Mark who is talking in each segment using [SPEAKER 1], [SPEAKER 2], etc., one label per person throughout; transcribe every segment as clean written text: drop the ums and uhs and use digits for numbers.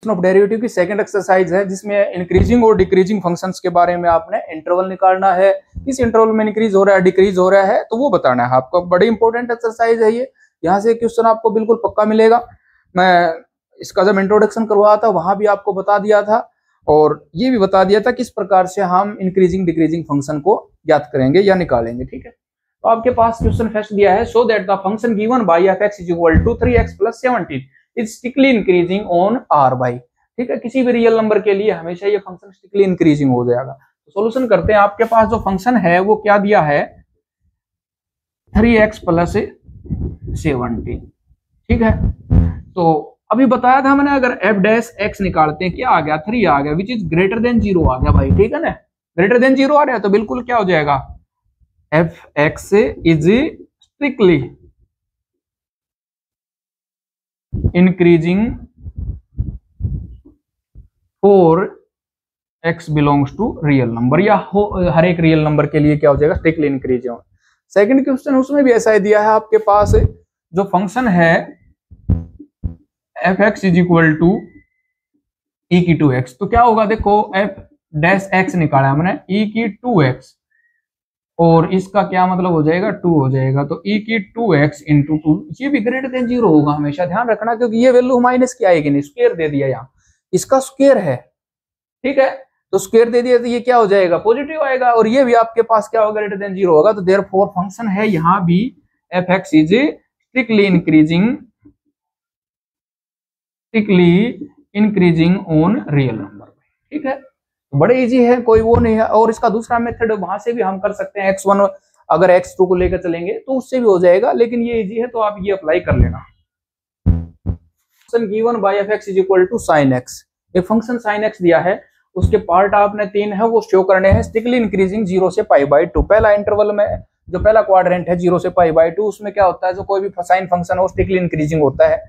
[SPEAKER 1] Of derivative की second exercise है, जिसमें इंक्रीजिंग और डिक्रीजिंग फंक्शंस के बारे में आपने इंटरवल निकालना है, किस इंटरवल में इंक्रीज हो रहा है डिक्रीज हो रहा है, तो वो बताना है आपको। बड़ी इंपॉर्टेंट एक्सरसाइज है ये, यहाँ से क्वेश्चन आपको बिल्कुल पक्का मिलेगा। मैं इसका जब इंट्रोडक्शन करवाया था वहां भी आपको बता दिया था, और ये भी बता दिया था किस प्रकार से हम इंक्रीजिंग डिक्रीजिंग फंक्शन को ज्ञात करेंगे या निकालेंगे। ठीक है, तो आपके पास क्वेश्चन फर्स्ट दिया है, so that the function given by f(x) is equal to 3x + 17 is strictly increasing on r बाई। ठीक है, किसी भी रियल नंबर के लिए हमेशा ये फंक्शन स्ट्रिक्टली इंक्रीजिंग हो जाएगा। तो सॉल्यूशन करते हैं। आपके पास जो फंक्शन है वो क्या दिया है, 3x + 17। ठीक है, तो अभी बताया था मैंने, अगर f' निकालते हैं क्या आ गया, 3 आ गया, विच इज ग्रेटर देन 0 आ गया भाई। ठीक है ना, ग्रेटर देन 0 आ रहा है तो बिल्कुल क्या हो जाएगा, f(x) is strictly increasing for x belongs to real number, या हर एक रियल नंबर के लिए क्या हो जाएगा, स्ट्रिक्टली इंक्रीजिंग। सेकंड क्वेश्चन उसमें भी ऐसा ही दिया है आपके पास, जो फंक्शन है f(x) is equal to e की 2x, तो क्या होगा, देखो f' निकाला हमने e की 2x, और इसका क्या मतलब हो जाएगा, 2 हो जाएगा, तो e की 2x इंटू 2, ये भी ग्रेटर देन 0 होगा, हमेशा ध्यान रखना, क्योंकि ये वैल्यू माइनस की आएगी नहीं, स्क्वायर दे दिया यहाँ, इसका स्क्वायर है। ठीक है, तो स्क्वायर दे दिया तो ये क्या हो जाएगा, पॉजिटिव आएगा, और ये भी आपके पास क्या होगा, ग्रेटर देन 0 होगा। तो देयरफॉर फंक्शन है यहाँ भी f(x) is strictly increasing on real number. ठीक है, बड़े इजी है, कोई वो नहीं है। और इसका दूसरा मेथड वहां से भी हम कर सकते हैं, x1 अगर x2 को लेकर चलेंगे तो उससे भी हो जाएगा, लेकिन ये इजी है तो आप ये अप्लाई कर लेना। Function given by f(x) is equal to sin x, एक फंक्शन sin x दिया है, उसके पार्ट आपने 3 है वो शो करने हैं, स्ट्रिक्टली इंक्रीजिंग 0 से π/2। पहला इंटरवल में जो पहला क्वाड्रेंट है 0 से π/2, उसमें क्या होता है, जो कोई भी साइन फंक्शन हो स्ट्रिक्टली इंक्रीजिंग होता है।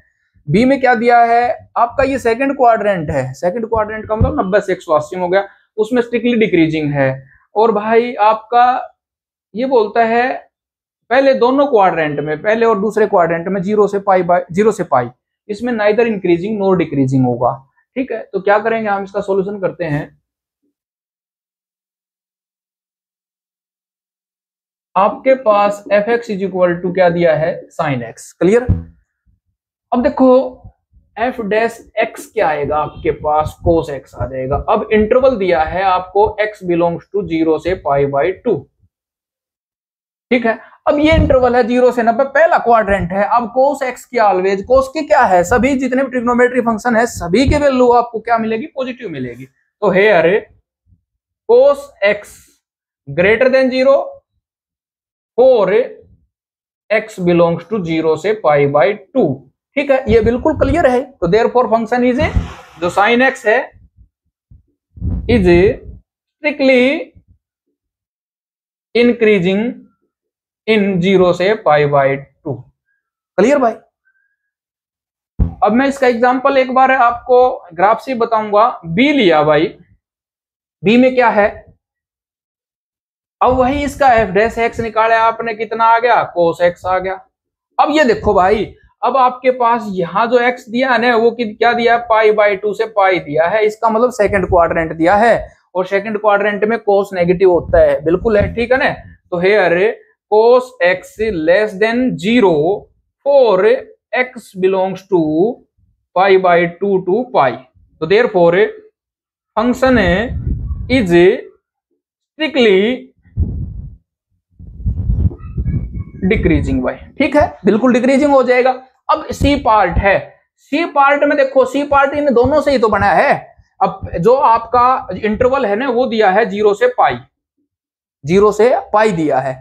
[SPEAKER 1] बी में क्या दिया है आपका, ये सेकंड क्वाड्रेंट है, सेकंड क्वाड्रेंट का मतलब 90 से 180 हो गया, उसमें स्ट्रिक्टली डिक्रीजिंग है। और भाई आपका ये बोलता है पहले दोनों क्वाड्रेंट में, पहले और दूसरे क्वाड्रेंट में 0 से π, इसमें नाइदर इंक्रीजिंग नॉर डिक्रीजिंग होगा। ठीक है, तो क्या करेंगे हम, इसका सॉल्यूशन करते हैं। आपके पास f(x) इज इक्वल टू क्या दिया है, sin x। क्लियर, अब देखो f' क्या आएगा आपके पास, cos x आ जाएगा। अब इंटरवल दिया है आपको x बिलोंग्स टू 0 से π/2। ठीक है, अब ये इंटरवल है 0 से 90, पहला क्वाड्रेंट है। अब cos x की ऑलवेज, cos की क्या है, सभी जितने भी ट्रिग्नोमेट्री फंक्शन है सभी के वैल्यू आपको क्या मिलेगी, पॉजिटिव मिलेगी। तो here cos x greater than 0 for x belongs to 0 से π/2। ठीक है, ये बिल्कुल क्लियर है। तो देयरफॉर फंक्शन इज जो sin x है इज स्ट्रिक्टली इंक्रीजिंग इन 0 से π/2। क्लियर भाई, अब मैं इसका एग्जांपल एक बार आपको ग्राफ से बताऊंगा। बी लिया भाई, बी में क्या है, अब वही इसका f' निकाला आपने, कितना आ गया, cos x आ गया। अब ये देखो भाई, अब आपके पास यहाँ जो x दिया है ना, वो क्या दिया है, π/2 से π दिया है, इसका मतलब सेकंड क्वाड्रेंट दिया है, और सेकंड क्वाड्रेंट में cos नेगेटिव होता है, बिल्कुल है। ठीक है ना, तो here cos x less than 0 for x belongs to π/2 to π। तो therefore function is strictly decreasing by. ठीक है, बिल्कुल डिक्रीजिंग हो जाएगा। अब सी पार्ट है, सी पार्ट में देखो, सी पार्ट इन दोनों से ही तो बना है। अब जो आपका इंटरवल है ना वो दिया है 0 से π, 0 से π दिया है।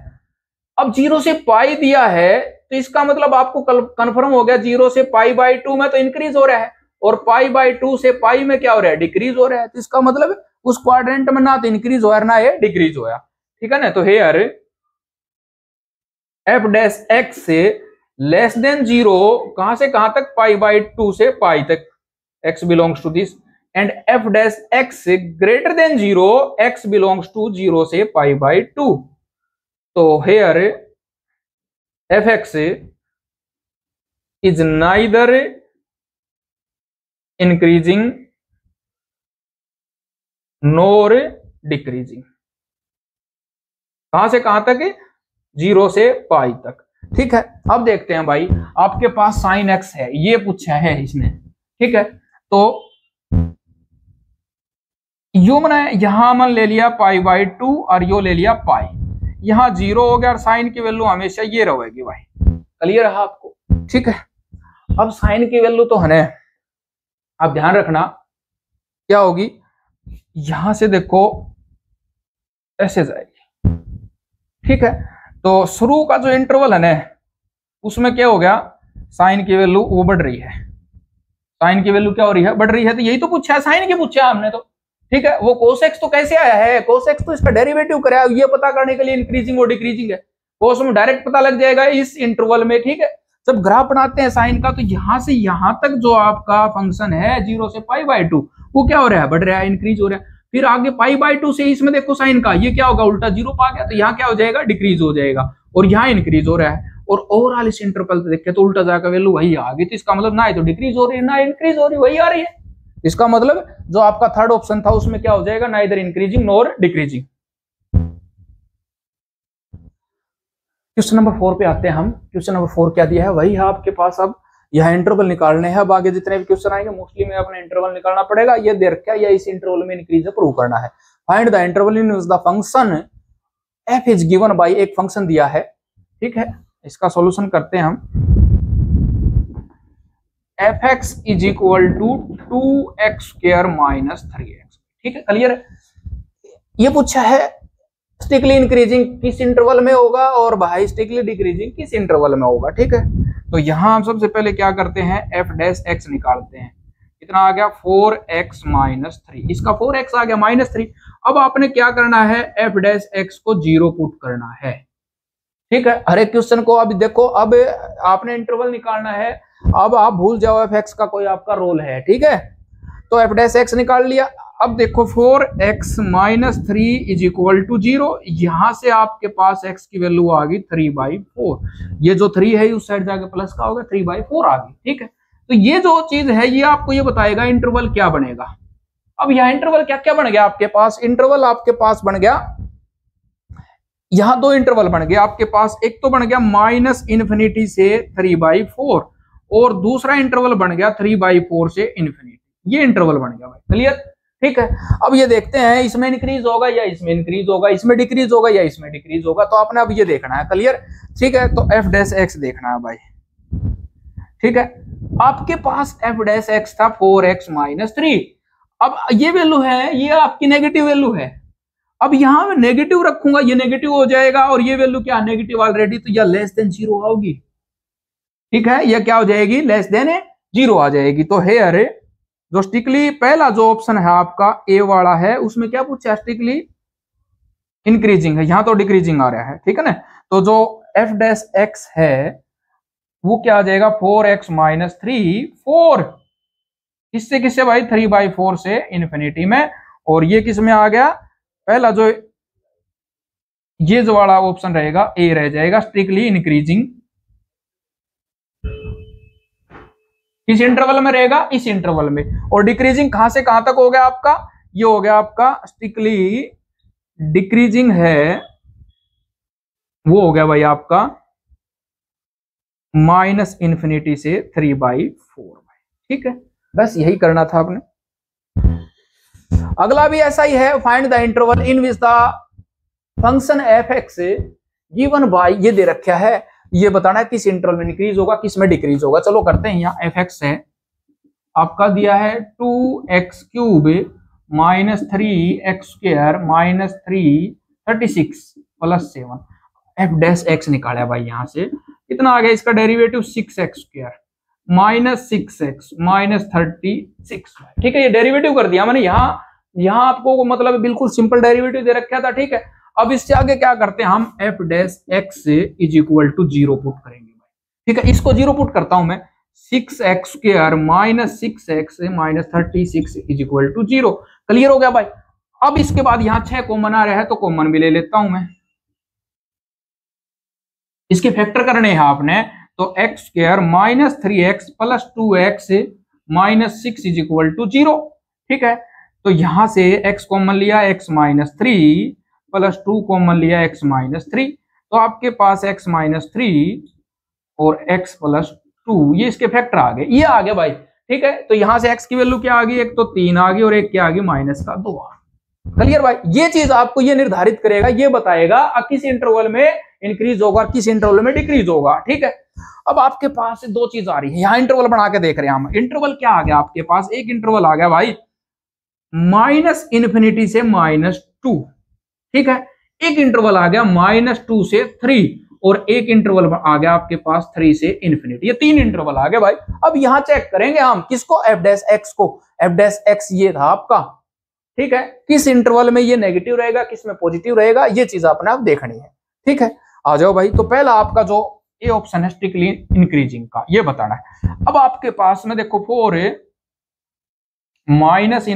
[SPEAKER 1] अब 0 से π दिया है तो इसका मतलब आपको कंफर्म हो गया 0 से π/2 में तो इंक्रीज हो रहा है, और π/2 से π में क्या हो रहा है, डिक्रीज हो रहा है। तो इसका मतलब उस क्वाड्रेंट में ना तो इंक्रीज हो ना ये डिक्रीज होया। ठीक है ना, तो हियर f' से लेस देन 0, कहां से कहां तक, π/2 से π तक, x belongs to this, and f' greater than 0, x belongs to 0 से π/2। तो here f(x) is neither increasing nor decreasing. कहां से कहां तक? 0 से पाई तक। ठीक है, अब देखते हैं भाई, आपके पास साइन एक्स है, ये पूछा है इसने। ठीक है, तो यू मैंने यहां मन ले लिया π/2 और यो ले लिया पाई, यहां 0 हो गया और साइन की वैल्यू हमेशा ये रहेगी भाई। क्लियर है आपको? ठीक है, अब साइन की वैल्यू तो है, आप ध्यान रखना क्या होगी, यहां से देखो ऐसे जाएगी। ठीक है, तो शुरू का जो इंटरवल है ना, उसमें क्या हो गया, साइन की वैल्यू वो बढ़ रही है। साइन की वैल्यू क्या हो रही है? बढ़ रही है। तो यही तो पूछा है, साइन की पूछा है हमने तो। ठीक है, वो cos x तो कैसे आया है? cos x तो इसका डेरिवेटिव कराया, ये पता करने के लिए इंक्रीजिंग और डिक्रीजिंग है। cos में डायरेक्ट पता लग जाएगा इस इंटरवल में। ठीक है, जब ग्राफ बनाते हैं साइन का, तो यहां से यहां तक जो आपका फंक्शन है 0 से π/2, वो क्या हो रहा है? बढ़ रहा है, इंक्रीज हो रहा है। फिर आगे π/2 से इसमें देखो साइन का ये क्या होगा, उल्टा 0 पा गया, तो यहाँ क्या हो जाएगा? डिक्रीज हो जाएगा, और यहाँ इंक्रीज हो रहा है। और ओवरऑल इस इंटरवल देखे तो उल्टा जाकर वैल्यू वही आ गई। तो इसका मतलब ना तो डिक्रीज हो रही है ना इंक्रीज हो रही है, वही आ रही है। इसका मतलब जो आपका थर्ड ऑप्शन था उसमें क्या हो जाएगा? ना इधर increasing nor decreasing. Question number 4 पे आते हैं हम। क्वेश्चन नंबर 4 क्या दिया है? वही है आपके पास। अब यह इंटरवल निकालने हैं। अब आगे जितने भी क्वेश्चन आएंगे मोस्टली में अपने इंटरवल निकालना पड़ेगा। ये दे रखा है या इस इंटरवल में इंक्रीज प्रूव करना है। Find the interval in the function f is given by, एक फंक्शन दिया है। ठीक है, इसका सॉल्यूशन करते हैं हम। fx is equal to 2x² minus 3x। ठीक है, क्लियर है? ये पूछा है स्टिकली इंक्रीजिंग किस इंटरवल में होगा और भाई स्टिकली डिक्रीजिंग किस इंटरवल में होगा। ठीक है, तो यहां हम सबसे पहले क्या करते हैं, f' निकालते हैं। कितना आ गया? 4x minus 3। इसका 4x आ गया माइनस 3। अब आपने क्या करना है, f' को 0 पुट करना है। ठीक है, हर एक क्वेश्चन को अभी देखो, अब आपने इंटरवल निकालना है। अब आप भूल जाओ f(x) का कोई आपका रोल है। ठीक है, तो f' निकाल लिया। अब देखो 4x minus 3 is equal to 0। यहां से आपके पास x की वैल्यू आ गई 3/4। ये जो 3 है उस साइड जाके प्लस का होगा, 3/4 आ गई। ठीक है, तो ये जो चीज है ये आपको ये बताएगा इंटरवल क्या बनेगा। अब यह इंटरवल क्या क्या बन गया आपके पास? इंटरवल आपके पास बन गया, यहां 2 इंटरवल बन गए आपके पास। एक तो बन गया -∞ से 3/4 और दूसरा इंटरवल बन गया 3/4 से ∞। ये इंटरवल बन गया भाई। क्लियर? ठीक है, अब ये देखते हैं इसमें इंक्रीज होगा या इसमें इंक्रीज होगा, इसमें डिक्रीज होगा या इसमें डिक्रीज होगा। तो आपने अब ये देखना है। क्लियर? ठीक है, तो f' देखना है भाई। ठीक है, आपके पास f' था 4x माइनस 3। अब ये वैल्यू है, ये आपकी नेगेटिव वैल्यू है। अब यहां मैं नेगेटिव रखूंगा, ये नेगेटिव हो जाएगा, और ये वैल्यू क्या नेगेटिव ऑलरेडी, तो यह लेस देन 0 होगी। ठीक है, यह क्या हो जाएगी? लेस देन 0 आ जाएगी। तो हेयर जो स्टिकली पहला जो ऑप्शन है आपका ए वाला है, उसमें क्या पूछा? स्टिकली इंक्रीजिंग है, यहां तो डिक्रीजिंग आ रहा है। ठीक है ना, तो जो f' है वो क्या आ जाएगा? 4x माइनस 3, 4 किससे किससे भाई? 3/4 से ∞ में। और ये किस में आ गया? पहला जो ये जो वाला ऑप्शन रहेगा ए रह जाएगा, स्ट्रिक्टली इंक्रीजिंग। इस इंटरवल में रहेगा, इस इंटरवल में। और डिक्रीजिंग कहां से कहां तक हो गया आपका? ये हो गया आपका स्ट्रिक्टली डिक्रीजिंग है, वो हो गया भाई आपका -∞ से 3/4। ठीक है, बस यही करना था आपने। अगला भी ऐसा ही है। Find the interval in which the function f(x) given by, ये दे रखा है, ये बताना है किस इंटरवल में इंक्रीज होगा किस में डिक्रीज होगा। चलो करते हैं। यहाँ f(x) है आपका दिया है 2x³ minus 3x² minus 3 36 plus 7। f' निकाला भाई, यहां से कितना आ गया? इसका derivative 6x² minus 6x minus 36। ठीक है, ये डेरिवेटिव कर दिया मैंने। यहाँ आपको मतलब बिल्कुल सिंपल डेरिवेटिव दे रखा था। ठीक है, अब इससे आगे क्या करते हैं हम? f' is equal to 0 put करेंगे। ठीक है, इसको 0 पुट करता हूं मैं। 6x² minus 6x minus 36 is equal to 0। Clear हो गया भाई? अब इसके बाद यहाँ 6 कॉमन आ रहा है, तो कॉमन भी ले लेता हूं मैं। इसके फैक्टर करने हैं आपने, तो x² minus 3x plus 2x -6 is equal to 0। ठीक है, तो यहां से x कॉमन लिया, x -3 प्लस 2 कॉमन लिया, x -3, तो आपके पास x -3 और x प्लस 2 ये इसके फैक्टर आ गए, ये आ गया भाई। ठीक है, तो यहां से x की वैल्यू क्या आ गई, एक तो 3 आ गई और एक क्या आ गई -2। क्लियर भाई, ये चीज आपको ये निर्धारित करेगा, ये बताएगा किस इंटरवल में इंक्रीज होगा, किस इंटरवल में डिक्रीज होगा। ठीक है, अब आपके पास दो चीज आ रही है, यहां इंटरवल बना के देख रहे हैं हम। इंटरवल क्या आ गया आपके पास, एक इंटरवल आ गया भाई -∞ से -2। ठीक है, एक इंटरवल आ गया -2 से 3 और एक इंटरवल आ गया आपके पास 3 से ∞। ये 3 इंटरवल आ गए भाई। अब यहां चेक करेंगे हम किसको, f' को। f' ये था आपका। ठीक है, किस इंटरवल में ये नेगेटिव रहेगा, किस में पॉजिटिव रहेगा, ये चीज आपने आप देखनी है। ठीक है, आ जाओ भाई। तो पहला आपका जो ये ऑप्शन है स्ट्रिक्टली इंक्रीजिंग का, ये बताना है। अब आपके पास में देखो 4 -∞ से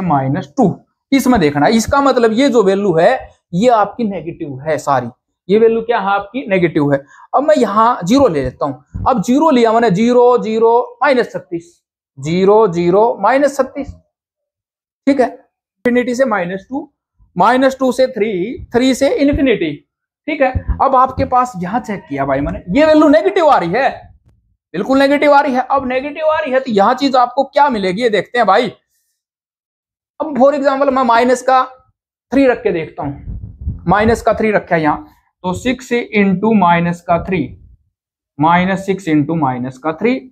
[SPEAKER 1] -2, इसमें देखना है। इसका मतलब ये जो वैल्यू है ये आपकी नेगेटिव है सारी, ये वैल्यू क्या है आपकी, नेगेटिव है। अब मैं यहाँ 0 ले लेता हूं। अब 0 लिया मैंने, 0 0 -36, 0 0 -36। ठीक है, ∞ से -2, -2 से 3, 3 से ∞। ठीक है, अब आपके पास यहां चेक किया भाई मैंने, ये वैल्यू नेगेटिव आ रही है, बिल्कुल नेगेटिव आ रही है। अब नेगेटिव आ रही है तो यहां चीज आपको क्या मिलेगी, ये देखते हैं भाई। अब फॉर एग्जांपल मैं -3 रख के देखता हूं, -3 रखा है यहां, तो 6 इंटू -3, -6 इंटू -3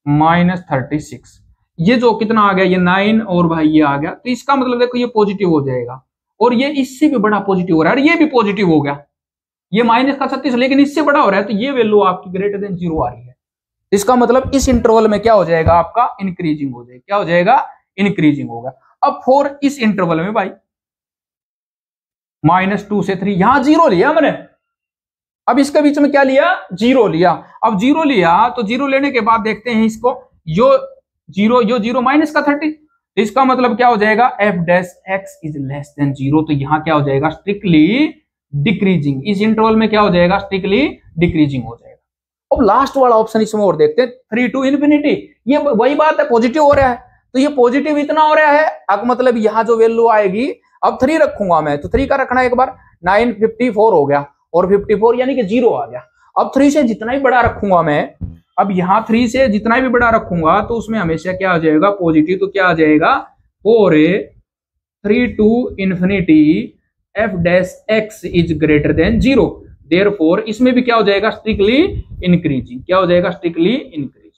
[SPEAKER 1] -36, ये जो कितना आ गया, ये 9 और भाई ये आ गया। तो इसका मतलब देखो ये पॉजिटिव हो जाएगा और ये इससे भी बड़ा पॉजिटिव हो रहा है, ये भी पॉजिटिव हो गया, ये -36 लेकिन इससे बड़ा हो रहा है, तो ये वैल्यू आपकी ग्रेटर देन 0 आ रही है। इसका मतलब इस इंटरवल में क्या हो जाएगा आपका, इंक्रीजिंग हो जाएगा। क्या हो जाएगा, इंक्रीजिंग होगा। अब फॉर इस इंटरवल में भाई -2 से 3, यहां 0 लिया मैंने। अब इसके बीच में क्या लिया, 0 लिया। अब 0 लिया तो 0 लेने के बाद देखते हैं इसको, यो 0 -30, तो इसका मतलब क्या हो जाएगा, f' इज लेस देन 0। तो यहां क्या हो जाएगा, स्ट्रिक्टली डिक्रीजिंग। इस इंटरवल में क्या हो जाएगा, स्ट्रिक्टली डिक्रीजिंग हो जाएगा। अब लास्ट वाला ऑप्शन इसमें और देखते हैं, 3 to ∞। ये वही बात है, पॉजिटिव हो रहा है, तो ये पॉजिटिव इतना हो रहा है। अब मतलब यहां जो वैल्यू आएगी, अब 3 रखूंगा मैं, तो 3 का रखना एक बार, 9 54 हो गया और 54 यानी कि 0 आ गया। अब 3 से जितना ही बड़ा रखूंगा मैं, अब यहां 3 से जितना भी बड़ा रखूंगा तो उसमें हमेशा क्या आ जाएगा, पॉजिटिव। तो क्या आ जाएगा, 4 3 to ∞ f' is greater than 0, therefore इसमें भी क्या हो जाएगा, स्ट्रिक्टली इंक्रीजिंग। क्या हो जाएगा, स्ट्रिक्टली इंक्रीजिंग।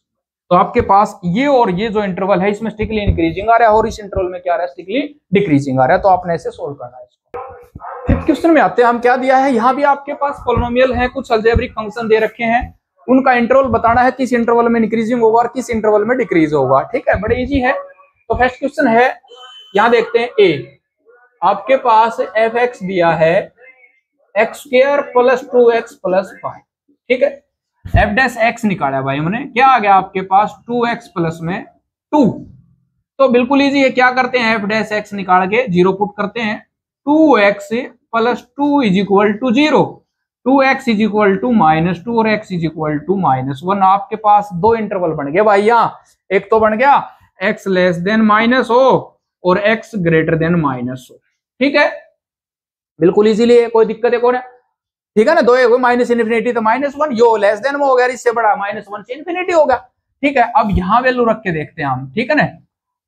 [SPEAKER 1] तो आपके पास ये और ये जो इंटरवल है इसमें स्ट्रिक्टली इंक्रीजिंग आ रहा है और इस इंटरवल में क्या आ रहा है, स्ट्रिक्टली डिक्रीजिंग आ रहा है। तो आपने ऐसे सोल्व करना है इसको। फिफ्थ क्वेश्चन में आते हैं हम, क्या दिया है यहाँ भी आपके पास पॉलिनोमियल है, कुछ अलजेब्रिक फंक्शन दे रखे हैं, उनका इंटरवल बताना है, किस इंटरवल में इंक्रीजिंग होगा और किस इंटरवल में डिक्रीज होगा। ठीक है, बड़े इजी है। तो फर्स्ट क्वेश्चन है, यहां देखते हैं ए, आपके पास f(x) दिया है x² + 2x + 5। ठीक है, f' निकाला भाई हमने, क्या आ गया आपके पास, 2x प्लस में 2। तो बिल्कुल इजी है, क्या करते हैं, f' निकाल के 0 पुट करते हैं, 2x + 2 is equal to 0, 2x is equal to -2 और x इज इक्वल टू -1। आपके पास दो इंटरवल बन गए भाई, यहाँ एक तो बन गया x लेस देन -0 और x ग्रेटर देन -0। ठीक है, बिल्कुल इजीली है, कोई दिक्कत है कौन है, ठीक है ना। दो -∞ तो -1, यो लेस देन में हो गया, इससे बड़ा -1 से ∞ होगा। ठीक है, अब यहां वैल्यू रख के देखते हैं हम, ठीक है ना।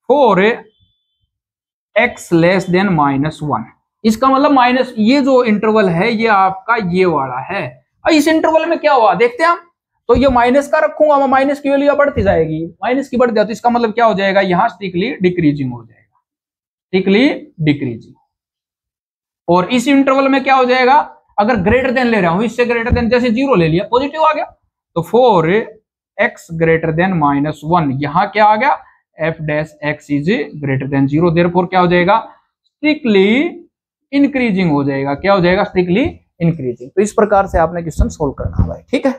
[SPEAKER 1] 4x लेस देन -1, इसका मतलब माइनस, ये जो इंटरवल है ये आपका ये वाला है। और इस इंटरवल में क्या हुआ देखते हैं हम, तो ये माइनस का रखूंगा मैं, माइनस की वैल्यू बढ़ती जाएगी, माइनस की बढ़ती जाती, तो इसका मतलब क्या हो जाएगा, यहां स्ट्रिक्टली डिक्रीजिंग हो जाएगा, स्ट्रिक्टली डिक्रीजिंग। और इस इंटरवल में क्या हो जाएगा, अगर ग्रेटर देन ले रहा हूं, इससे ग्रेटर देन, जैसे 0 ले लिया, पॉजिटिव आ गया, तो 4x ग्रेटर देन -1, यहां क्या आ गया, f' is greater than 0, therefore क्या हो जाएगा, स्ट्रिक्टली इंक्रीजिंग हो जाएगा। क्या हो जाएगा, स्ट्रिक्टली इंक्रीजिंग। तो इस प्रकार से आपने क्वेश्चन सोल्व करना है भाई। ठीक है,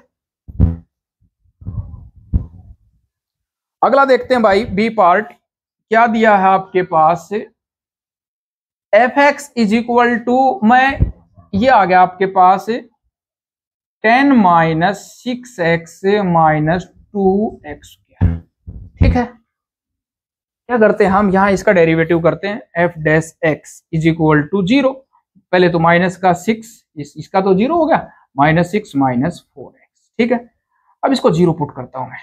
[SPEAKER 1] अगला देखते हैं भाई, बी पार्ट। क्या दिया है आपके पास, f(x) इज इक्वल टू, मैं ये आ गया आपके पास 10 - 6x - 2x²। ठीक है, क्या करते हैं हम यहाँ इसका डेरिवेटिव करते हैं, f dash x is equal to 0। पहले तो माइनस का 6, इसका तो 0 हो गया, -6 माइनस 4x, ठीक है। अब इसको 0 पुट करता हूं मैं,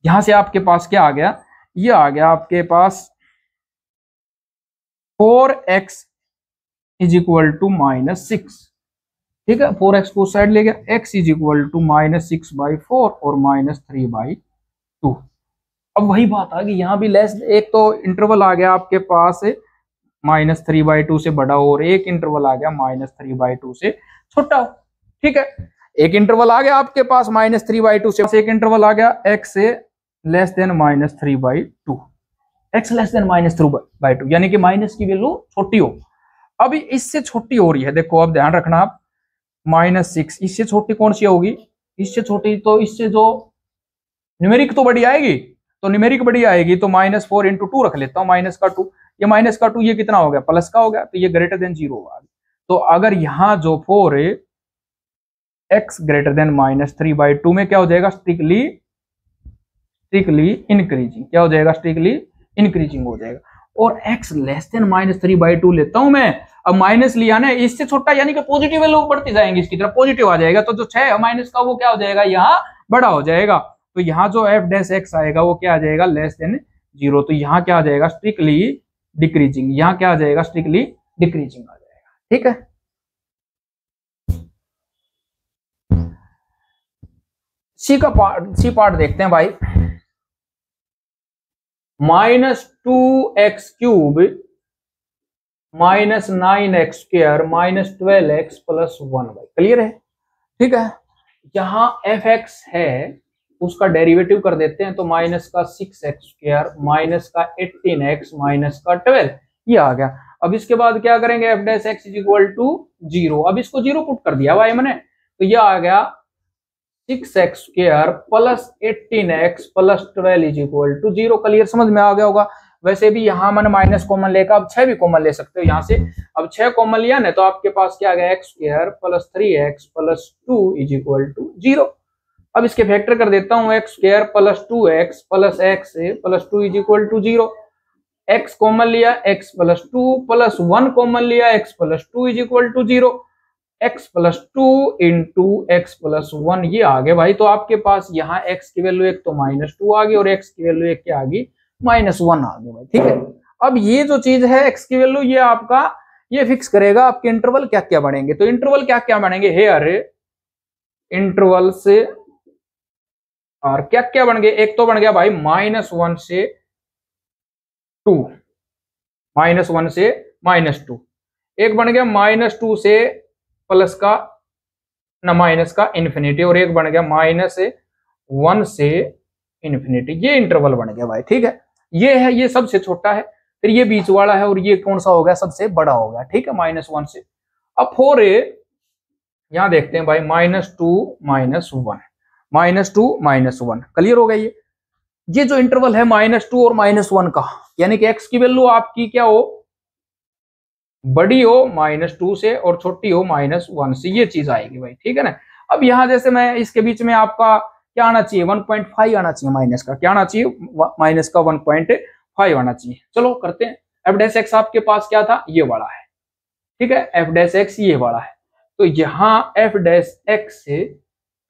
[SPEAKER 1] यहां से आपके पास क्या आ गया, ये आ गया आपके पास 4x इज इक्वल टू -6, ठीक है। 4x को साइड ले गया, x इज इक्वल टू -6/4 और -3/2। अब वही बात आ गई, यहाँ भी लेस, एक तो इंटरवल आ गया आपके पास -3/2 से बड़ा और एक इंटरवल आ गया -3/2 से छोटा, ठीक है। एक इंटरवल आ गया आपके पास -3/2 से, एक इंटरवल आ गया x से less than -3/2, x less then -3/2, यानी कि माइनस की वैल्यू छोटी हो। अब इससे छोटी हो रही है, देखो अब ध्यान रखना आप, -6 इससे छोटी कौन सी होगी, इससे छोटी, तो इससे जो न्यूमेरिक तो बड़ी आएगी, तो न्यूमेरिक बड़ी आएगी, तो -4 × 2 रख लेता हूँ, -2, ये -2 ये कितना हो गया, प्लस का हो गया, तो ये ग्रेटर देन 0 होगा। तो अगर यहाँ जो 4x ग्रेटर देन -3/2 में क्या हो जाएगा, स्ट्रिक्टली इंक्रीजिंग, क्या हो जाएगा, स्ट्रिक्टली इंक्रीजिंग हो जाएगा। और x लेस देन -3/2 लेता हूं मैं, अब माइनस लिया ना, इससे छोटा, यानी कि पॉजिटिव वैल्यू बढ़ती जाएंगी, इसकी तरफ पॉजिटिव आ जाएगा, तो जो 6 है माइनस का वो क्या हो जाएगा, यहाँ बड़ा हो जाएगा। तो यहाँ जो f डैश x आएगा वो क्या आ जाएगा, लेस देन 0, तो यहाँ क्या आ जाएगा, स्ट्रिक्टली डिक्रीजिंग, यहाँ क्या आ जाएगा, स्ट्रिक्टली डिक्रीजिंग आ जाएगा, ठीक है। सी पार्ट देखते हैं भाई, -2x क्यूब -9x² -12x + 1 भाई, क्लियर है, ठीक है। यहाँ fx है उसका डेरिवेटिव कर देते हैं, तो -6x² -18x -12 ये आ गया। अब इसके बाद क्या करेंगे, f डैश x = 0, अब इसको 0 पुट कर दिया भाई मैंने, तो ये आ गया 6x² + 18x + 12 = 0, क्लियर, समझ में आ गया होगा। वैसे भी यहाँ मैंने माइनस कॉमन लेकर, अब 6 भी कॉमन ले सकते हो यहाँ से, अब 6 कॉमन लिया ना, तो आपके पास क्या आ गया, x² + 3x + 2 = 0। अब इसके फैक्टर कर देता हूँ, x² + 2x + x + 2 = 0, x common लिया, x + 2 + 1 कॉमन लिया, x + 2 = 0, x + 2 × x + 1 ये आ गए भाई। तो आपके पास यहाँ x की वैल्यू एक तो -2 आ गई और x की वैल्यू एक क्या आ गई, -1 आ गई भाई, ठीक है। अब ये जो चीज है x की वैल्यू, ये आपका ये फिक्स करेगा आपके इंटरवल क्या क्या बनेंगे। तो इंटरवल क्या क्या बनेंगे, हेयर इंटरवल से, और क्या क्या बन गए, एक तो बन गया भाई -1 से 2, -1 से -2, एक बन गया -2 से प्लस का ना माइनस का इन्फिनिटी, और एक बन गया -1 से इन्फिनिटी, ये इंटरवल बन गया भाई, ठीक है। ये है, ये सबसे छोटा है, फिर ये बीच वाला है, और ये कौन सा हो गया, सबसे बड़ा हो गया, ठीक है, -1 से। अब 4a यहां देखते हैं भाई, -2 -1 -1, क्लियर हो गया। ये जो इंटरवल है -2 और -1 का, यानी कि x की वैल्यू आपकी क्या हो, बड़ी हो -2 से और छोटी हो -1 से, ये चीज आएगी भाई, ठीक है ना। अब यहाँ जैसे मैं इसके बीच में आपका क्या आना चाहिए, 1.5 आना चाहिए, माइनस का क्या आना चाहिए, -1.5 आना चाहिए। चलो करते हैं, f डैश x आपके पास क्या था, ये वाला है, ठीक है, f डैश x ये वाला है। तो यहाँ f डैश x से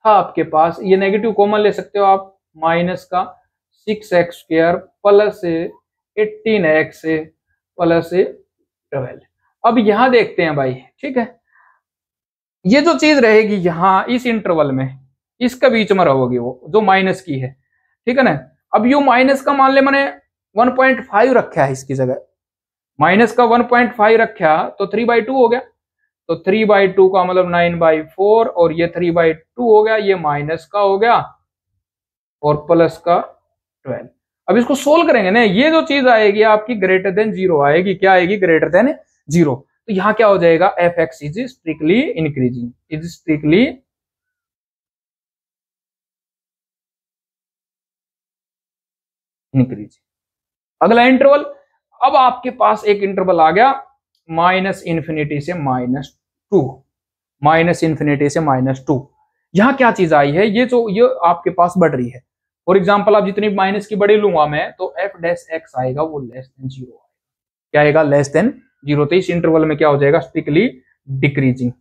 [SPEAKER 1] था आपके पास, ये नेगेटिव कॉमन ले सकते हो आप, -6x² + 18x + 12। अब यहां देखते हैं भाई, ठीक है, ये जो चीज रहेगी यहाँ इस इंटरवल में, इसके बीच में रहोगी वो जो माइनस की है, ठीक है ना। अब यू माइनस का मान ले मैंने 1.5 रखा है इसकी जगह, माइनस का 1.5 रखा तो 3/2 हो गया, तो 3/2 का मतलब 9/4, और ये 3/2 हो गया, ये माइनस का हो गया और प्लस का 12। अब इसको सोल्व करेंगे ना, ये जो चीज आएगी आपकी ग्रेटर देन 0 आएगी, क्या आएगी, ग्रेटर देन 0। तो यहाँ क्या हो जाएगा, fx is strictly increasing, is strictly increasing. अगला इंटरवल, अब आपके पास एक इंटरवल आ गया -∞ से -2, -∞ से -2। यहां क्या चीज आई है, ये जो ये आपके पास बढ़ रही है, फॉर एग्जाम्पल अब जितनी माइनस की बड़ी लूंगा मैं तो एफ डैश एक्स आएगा वो लेस देन 0 आएगा। क्या आएगा? Less than 0। तो इस इंटरवल में क्या हो जाएगा? स्ट्रिक्टली डिक्रीजिंग,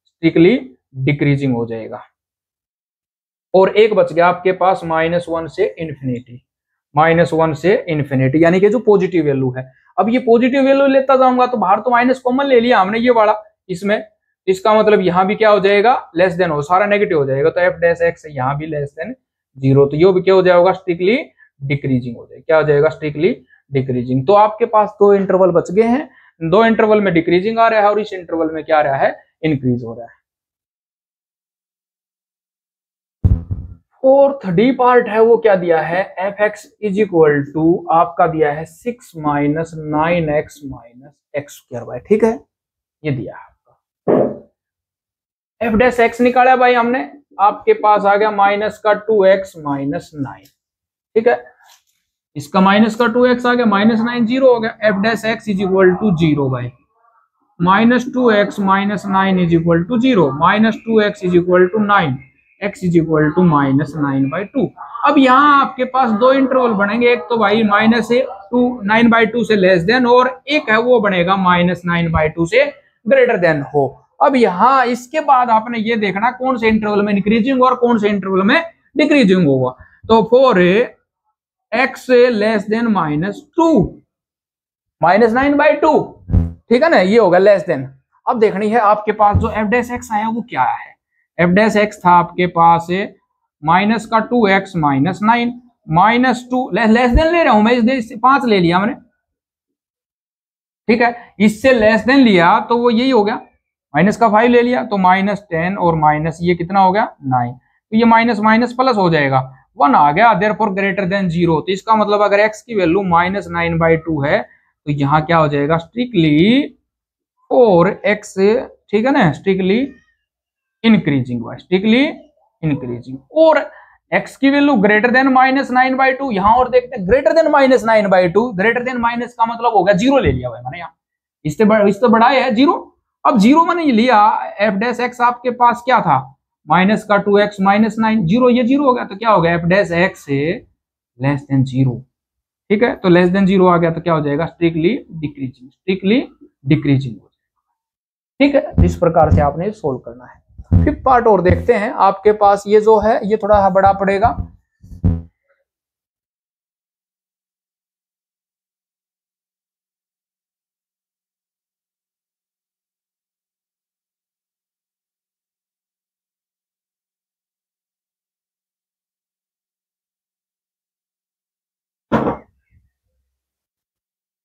[SPEAKER 1] स्ट्रिक्टली डिक्रीजिंग हो जाएगा। और एक बच गया आपके पास -1 से इंफिनिटी, -1 से इंफिनिटी, यानी कि जो पॉजिटिव वैल्यू है। अब ये पॉजिटिव वैल्यू लेता जाऊंगा तो बाहर तो माइनस कॉमन ले लिया हमने ये वाला इसमें, इसका मतलब यहां भी क्या हो जाएगा? लेस देन हो, सारा नेगेटिव हो जाएगा। तो एफ डैश एक्स यहां भी लेस देन 0, तो ये भी क्या हो जाएगा? स्ट्रिक्टली डिक्रीजिंग हो जाएगा। क्या हो जाएगा? Strictly decreasing. तो आपके पास दो इंटरवल बच गए हैं, दो इंटरवल में डिक्रीजिंग आ रहा है और इस इंटरवल में क्या आ रहा है? इंक्रीज हो रहा है। फोर्थ डी पार्ट है वो क्या दिया है? F x is equal to आपका दिया है 6 - 9x - x स्क्वायर बाय, ठीक है, ये दिया है आपका। एफ डैश एक्स निकाला भाई हमने, आपके पास आ गया माइनस का 2x - 9, ठीक है, इसका माइनस का 2x आ गया, -9 0 हो गया। F dash x is equal to 0 by -2x - 9 is equal to 0, -2x is equal to 9, x is equal to -9/2। अब यहाँ आपके पास दो इंटरवल बनेंगे, एक तो भाई -9/2 से लेस देन, और एक है वो बनेगा -9/2 से ग्रेटर देन हो। अब यहाँ इसके बाद आपने ये देखना कौन से इंटरवल में इंक्रीजिंग और कौन से इंटरवल में डिक्रीजिंग होगा। तो फॉर x लेस देन -2, -9/2, ठीक है ना, ये होगा लेस देन। अब देखनी है आपके पास जो एफ डैश एक्स आया वो क्या है। एफ डैश एक्स था आपके पास माइनस का 2x - 9, -2 लेस देन ले रहा हूं मैं, इससे 5 ले लिया मैंने, ठीक है, इससे लेस देन लिया तो वो यही हो गया, माइनस का 5 ले लिया तो -10 और माइनस ये कितना हो गया 9, तो ये माइनस माइनस प्लस हो जाएगा, 1 आ गया, देयरफॉर ग्रेटर देन 0। तो इसका मतलब अगर x की वैल्यू -9/2 है तो यहाँ क्या हो जाएगा? स्ट्रिक्टली और x, ठीक है ना, स्ट्रिक्टली इंक्रीजिंग हुआ, स्ट्रिक्टली इंक्रीजिंग। और x की वैल्यू ग्रेटर देन -9/2, यहां और देखते हैं greater than -9/2, greater than minus का मतलब हो गया 0 ले लिया भाई मैंने यहाँ, इससे बड़ा है 0। अब 0 मैंने लिया, एफ डैश एक्स आपके पास क्या था? माइनस का 2x - 9, 0, ये 0 हो गया, तो क्या हो गया? एफ डैश एक्स से लेस देन 0, ठीक है, तो लेस देन 0 आ गया तो क्या हो जाएगा? स्ट्रिक्टली डिक्रीजिंग, स्ट्रिक्टली डिक्रीजिंग हो जाएगा, ठीक है। इस प्रकार से आपने सोल्व करना है। फिफ्थ पार्ट और देखते हैं, आपके पास ये जो है ये थोड़ा बड़ा पड़ेगा।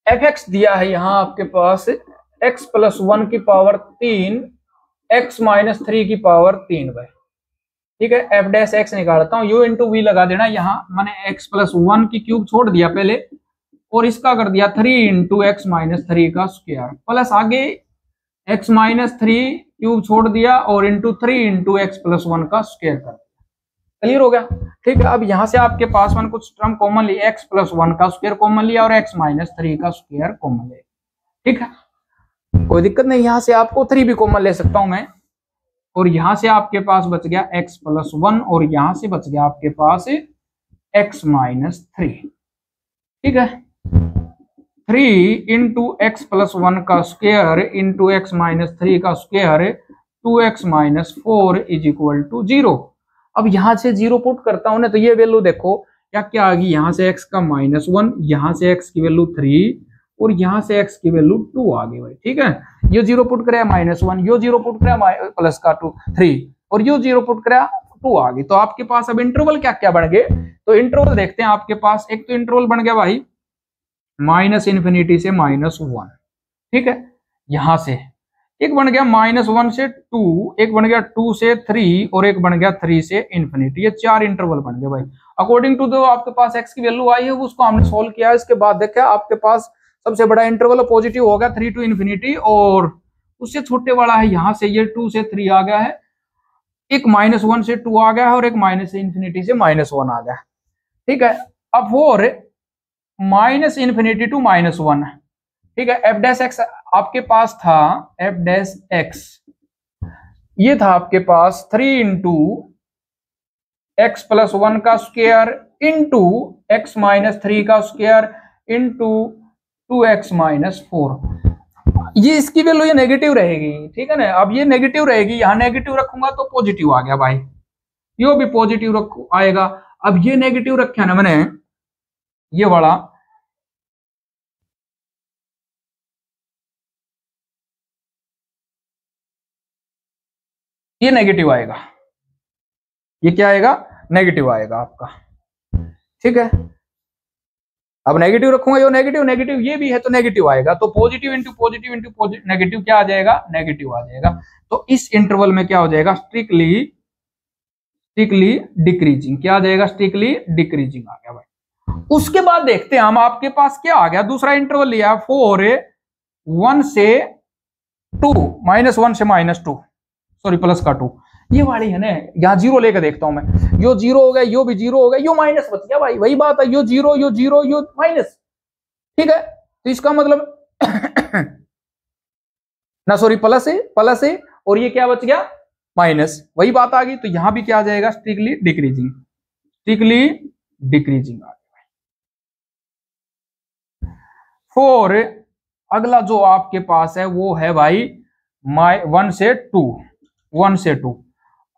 [SPEAKER 1] एफ एक्स दिया है यहाँ आपके पास x + 1 की पावर 3, x - 3 की पावर 3 बाय, ठीक है। एफ डैश एक्स निकालता हूँ, u इंटू वी लगा देना, यहाँ मैंने x + 1 की क्यूब छोड़ दिया पहले और इसका कर दिया 3 × x - 3 का स्क्वायर, प्लस आगे x - 3 क्यूब छोड़ दिया और इंटू 3 × x + 1 का स्क्वायर कर दिया। क्लियर हो गया, ठीक है। अब यहाँ से आपके पास मैंने कुछ टर्म कॉमन लिया, x + 1 का स्क्वायर कॉमन लिया और x - 3 का स्क्वायर कॉमन लिया, ठीक है, कोई दिक्कत नहीं, यहाँ से आपको 3 भी कॉमन ले सकता हूं मैं, और यहां से आपके पास बच गया x + 1 और यहां से बच गया आपके पास x - 3, ठीक है, 3 × x + 1 का स्क्वायर इंटू x - 3 का स्क्वायर, 2x - 4 = 0। अब यहां से 0 पुट करता हूं ना तो ये वैल्यू देखो क्या क्या आ गई, यहां से x का -1, यहां से x की वैल्यू 3 और यहां से x की वैल्यू 2 आ गई भाई, ठीक है। ये 0 पुट करे -1, यो 0 पुट करे प्लस का 2 3 और यो 0 पुट करे 2 आ गई। तो आपके पास अब इंटरवल क्या क्या बन गए, तो इंटरवल देखते हैं आपके पास। एक तो इंटरवल बन गया भाई -∞ से -1, ठीक है, यहां से एक बन गया -1 से 2, एक बन गया 2 से 3 और एक बन गया 3 से ∞। ये 4 इंटरवल बन गए भाई अकॉर्डिंग टू जो आपके पास x की वैल्यू आई है उसको हमने सोल्व किया। इसके बाद देखा आपके पास सबसे बड़ा इंटरवल पॉजिटिव हो गया 3 to ∞, और उससे छोटे वाला है यहाँ से ये 2 से 3 आ गया है, एक -1 से 2 आ गया है और एक -∞ से -1 आ गया, ठीक है। अब और -∞ to -1, ठीक है। एफ डैश एक्स आपके पास था, एफ डैश एक्स ये था आपके पास 3 × x + 1 का स्क्वायर इंटू एक्स माइनस 3 का स्क्वायर इंटू 2x माइनस 4। ये इसकी वैल्यू ये नेगेटिव रहेगी, ठीक है ना। अब ये नेगेटिव रहेगी, यहां नेगेटिव रखूंगा तो पॉजिटिव आ गया भाई, यो भी पॉजिटिव आएगा। अब ये नेगेटिव रखा ना मैंने, ये वाला ये नेगेटिव आएगा, ये क्या आएगा, नेगेटिव आएगा आपका, ठीक है। अब नेगेटिव रखूंगा, यो नेगेटिव नेगेटिव ये भी है तो नेगेटिव आएगा, तो positive into positive into negative क्या आ जाएगा, नेगेटिव आ जाएगा। तो इस इंटरवल में क्या हो जाएगा, स्ट्रिक्टली डिक्रीजिंग, क्या आ जाएगा, स्ट्रिक्टली डिक्रीजिंग आ गया भाई। उसके बाद देखते हैं हम, आपके पास क्या आ गया, दूसरा इंटरवल लिया 4 1 से 2 -1 से -2 सॉरी प्लस का 2, ये वाली है ना, यहाँ जीरो लेकर देखता हूं मैं, यो जीरो हो गया, यो भी जीरो हो गया, यो माइनस बच गया भाई, वही बात है, यो जीरो यो माइनस, ठीक है। तो इसका मतलब ना सॉरी प्लस है और ये क्या बच गया, माइनस, वही बात आ गई। तो यहां भी क्या आ जाएगा, स्ट्रिक्टली डिक्रीजिंग आ गया। 4 अगला जो आपके पास है वो है भाई 1 से 2।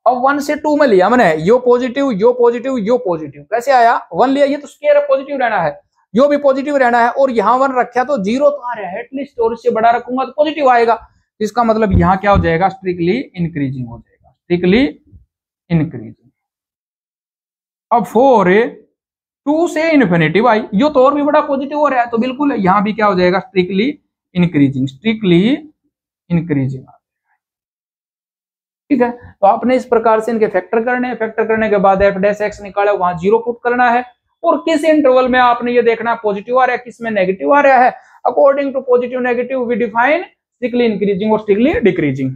[SPEAKER 1] अब 1 से 2 में लिया मैंने, यो पॉजिटिव कैसे आया, 1 लिया, ये तो स्क्वायर है, पॉजिटिव रहना है, यो भी पॉजिटिव रहना है, और यहाँ 1 रखा तो 0 तो आ रहा है एटलीस्ट, और इससे बड़ा रखूंगा तो पॉजिटिव आएगा। इसका मतलब यहाँ क्या हो जाएगा, स्ट्रिक्टली इंक्रीजिंग हो जाएगा, स्ट्रिक्टली इंक्रीजिंग। अब 4 2 से इन्फिनिटी भाई, यो तो और भी बड़ा पॉजिटिव हो रहा है, तो बिल्कुल यहाँ भी क्या हो जाएगा, स्ट्रिक्टली इंक्रीजिंग, ठीक है। तो आपने इस प्रकार से इनके फैक्टर करने हैं, फैक्टर करने के बाद f डैश x निकाला, वहां 0 पुट करना है, और किस इंटरवल में आपने ये देखना पॉजिटिव आ रहा है, किस में नेगेटिव आ रहा है। According to positive negative we define strictly increasing और स्ट्रिक्टली डिक्रीजिंग।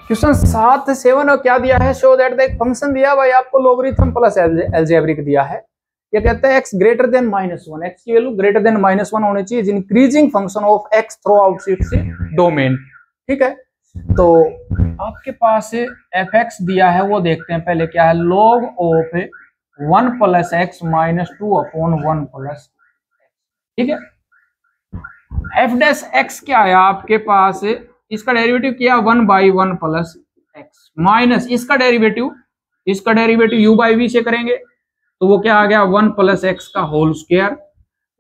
[SPEAKER 1] क्वेश्चन 7 7 क्या दिया है, शो दैट एक फंक्शन दिया भाई आपको, लोगरिथम प्लस अलजेब्रिक दिया है। ये कहता है x ग्रेटर देन -1, x की वैल्यू ग्रेटर देन -1 होनी चाहिए, increasing function of x through out its domain, ठीक है। तो आपके पास fx दिया है, वो देखते हैं पहले क्या है, log of 1 + x - 2 upon 1 + x, ठीक है। f डैश x क्या है आपके पास, इसका डेरिवेटिव किया 1/1 + x माइनस इसका डेरिवेटिव u बाई v से करेंगे, तो वो क्या आ गया, 1 + x का होल स्क्वायर।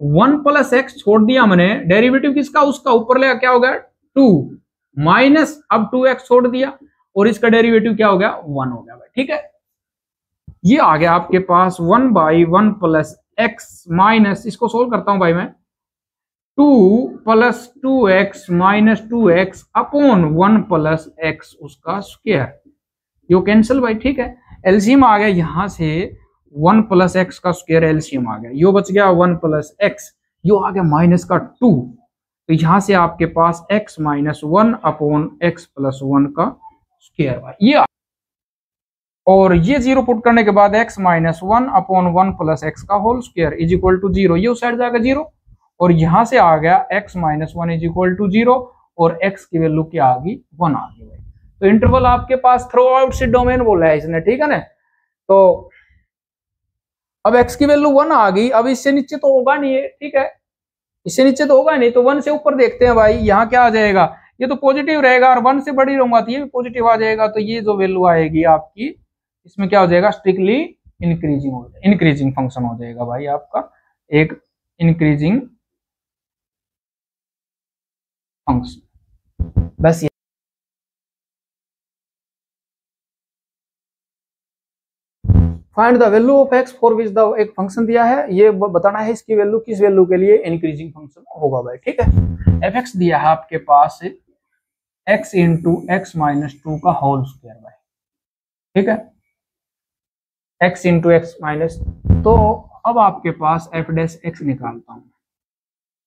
[SPEAKER 1] 1 + x छोड़ दिया मैंने, डेरिवेटिव किसका, उसका, ऊपर ले क्या हो गया 2 माइनस, अब 2x छोड़ दिया, और इसका डेरिवेटिव क्या हो गया, 1 हो गया भाई, ठीक है। ये आ गया आपके पास 1/1 + x माइनस, इसको सोल्व करता हूं भाई मैं, 2 + 2x - 2x अपॉन 1 + x उसका स्क्वायर, यो कैंसिल भाई, ठीक है। एलसीएम आ गया यहां से 1 + x का स्क्वायर, एलसीएम आ गया, यो बच गया 1 + x, यो आ गया माइनस का 2, तो यहां से आपके पास x - 1 अपॉन x + 1 का स्क्वायर भाई, ये और ये 0 पुट करने के बाद x - 1 अपॉन 1 + x का whole square is equal to 0, ये उस साइड जाएगा 0, और यहां से आ गया x - 1 इज इक्वल टू 0, और x की वैल्यू क्या आ गई, 1 आ गई भाई। तो इंटरवल आपके पास थ्रू आउट से डोमेन बोला है इसने, ठीक है ना। तो अब x की वैल्यू 1 आ गई, अब इससे नीचे तो होगा नहीं है, ठीक है, इससे नीचे तो होगा नहीं, तो 1 से ऊपर देखते हैं भाई, यहाँ क्या आ जाएगा, ये तो पॉजिटिव रहेगा, और 1 से बड़ी रहूंगा तो ये भी पॉजिटिव आ जाएगा, तो ये जो वैल्यू आएगी आपकी, इसमें क्या हो जाएगा, स्ट्रिक्टली इंक्रीजिंग फंक्शन हो जाएगा भाई आपका, एक इंक्रीजिंग फंक्शन, बस ये। Find the value of x for which the, एक फंक्शन दिया है, ये बताना है इसकी वैल्यू किस वैल्यू के लिए इंक्रीजिंग फंक्शन होगा भाई, ठीक है। fx दिया है आपके पास x × x - 2 का होल स्क्वायर भाई, ठीक है, x × x - तो अब आपके पास f डैश x निकालता हूं,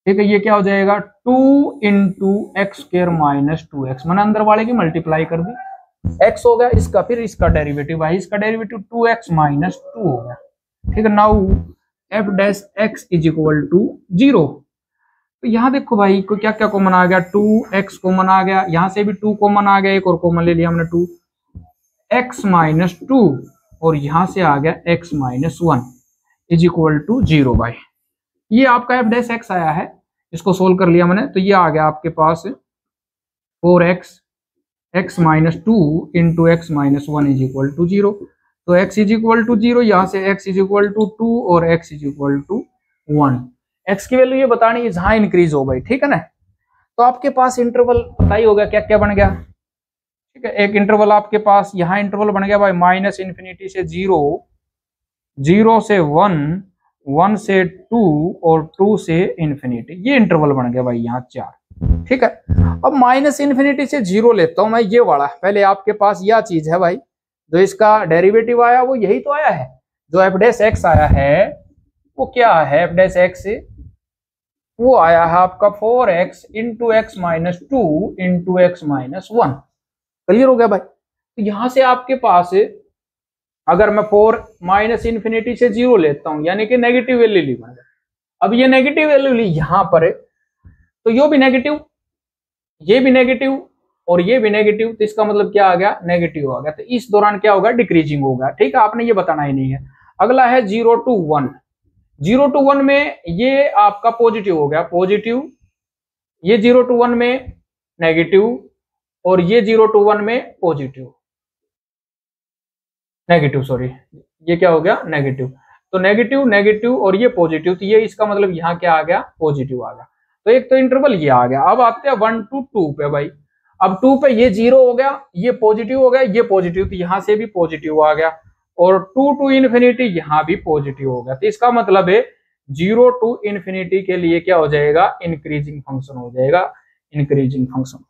[SPEAKER 1] ठीक है। ये क्या हो जाएगा, 2 × x² - 2x, मैंने अंदर वाले की मल्टीप्लाई कर दी, x हो गया इसका, फिर इसका डेरिवेटिव भाई, इसका डेरिवेटिव 2x - 2 हो गया, ठीक है। Now f dash x is equal to 0, तो यहाँ देखो भाई को क्या क्या कॉमन आ गया, 2x कॉमन आ गया, यहाँ से भी 2 कॉमन आ गया, एक और कॉमन ले लिया हमने 2x - 2, और यहां से आ गया x minus 1 is equal to 0 by, ये आपका एफ डैश एक्स आया है, इसको सोल्व कर लिया मैंने, तो ये आ गया आपके पास 4x x minus 2 into x minus 1 is equal to 0। तो x इज इक्वल टू 0, यहाँ से x इज इक्वल टू 2 और x is equal to 1। x की वैल्यू ये बतानी है जहां इंक्रीज हो गई, ठीक है ना। तो आपके पास इंटरवल पता ही होगा क्या क्या बन गया, ठीक है। एक इंटरवल आपके पास यहाँ इंटरवल बन गया भाई माइनस इन्फिनिटी से 0, 0 से 1, 1 से 2 और 2 से इन्फिनिटी, ये इंटरवल बन गया भाई यहाँ 4, ठीक है। अब माइनस इन्फिनिटी से 0 लेता हूं मैं, ये वाला पहले आपके पास यह चीज है भाई, जो इसका डेरिवेटिव आया वो यही तो आया है, जो एफ डैश एक्स आया है वो क्या है, एफ डैश एक्स वो आया है आपका 4x into x minus 2 into x minus 1। Clear हो गया भाई। तो यहां से आपके पास अगर मैं 4 माइनस इन्फिनिटी से 0 लेता हूं, यानी कि नेगेटिव वैल्यू ली मैंने, अब ये नेगेटिव वैल्यू ली यहां पर, तो ये भी नेगेटिव, ये भी नेगेटिव और ये भी नेगेटिव, तो इसका मतलब क्या आ गया, नेगेटिव आ गया। तो इस दौरान क्या होगा, डिक्रीजिंग होगा, ठीक है। आपने ये बताना ही नहीं है। अगला है 0 to 1, 0 to 1 में ये आपका पॉजिटिव हो गया, पॉजिटिव, ये 0 to 1 में नेगेटिव और ये 0 to 1 में पॉजिटिव, नेगेटिव सॉरी, ये क्या हो गया, नेगेटिव। तो नेगेटिव नेगेटिव और ये पॉजिटिव, तो ये इसका मतलब यहाँ क्या आ गया, पॉजिटिव आ गया। तो एक तो इंटरवल ये आ गया। अब आते हैं 1 to 2 पे भाई। अब 2 पे ये 0 हो गया, ये पॉजिटिव हो गया, ये पॉजिटिव, तो यहां से भी पॉजिटिव आ गया, और 2 to इन्फिनिटी यहां भी पॉजिटिव हो गया। तो इसका मतलब है 0 to इन्फिनिटी के लिए क्या हो जाएगा, इंक्रीजिंग फंक्शन हो जाएगा, इंक्रीजिंग फंक्शन।